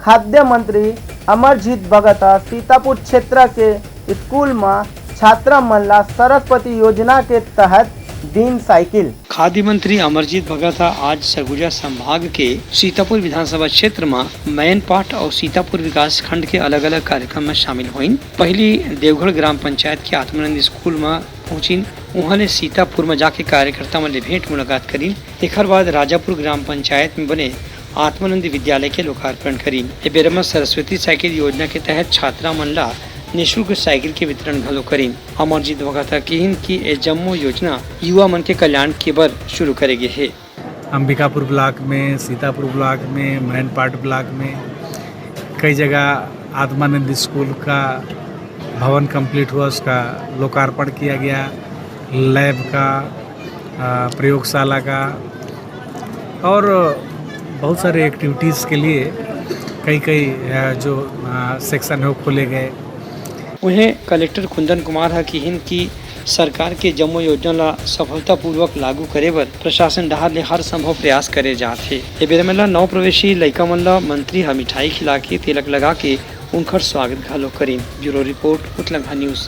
खाद्य मंत्री अमरजीत भगत सीतापुर क्षेत्र के स्कूल में छात्रा मन ला सरस्वती योजना के तहत दिन साइकिल। खाद्य मंत्री अमरजीत भगत आज सरगुजा संभाग के सीतापुर विधानसभा क्षेत्र में मैनपाट और सीतापुर विकास खंड के अलग अलग कार्यक्रम में शामिल हुई। पहली देवगढ़ ग्राम पंचायत के आत्मानंद स्कूल में पहुंची। उन्होंने सीतापुर में जाके कार्यकर्ता में भेंट मुलाकात करी। एक बाद राजापुर ग्राम पंचायत में बने आत्मानंद विद्यालय के लोकार्पण करी। बेर में सरस्वती साइकिल योजना के तहत छात्रा मन ला निःशुल्क साइकिल के वितरण घलो करीन। अमरजीत भगत कहिन कि ये जम्मो योजना युवा मन के कल्याण के बर शुरू करेगे है। अंबिकापुर ब्लॉक में, सीतापुर ब्लॉक में, मैनपाट ब्लॉक में कई जगह आत्मानंद स्कूल का भवन कंप्लीट हुआ, उसका लोकार्पण किया गया। लैब का, प्रयोगशाला का और बहुत सारे एक्टिविटीज़ के लिए कई जो सेक्शन है वो खोले गए। उन्हें कलेक्टर कुंदन कुमार हकीन की सरकार के जम्मो योजना ला सफलतापूर्वक लागू करे बर प्रशासन डहार ले हर संभव प्रयास करे जाथे। ये बेरा में नव प्रवेशी लइका मन ला मंत्री मिठाई खिला के तिलक लगा के उनकर स्वागत घालो करीन। ब्यूरो रिपोर्ट उत्तलंघा न्यूज।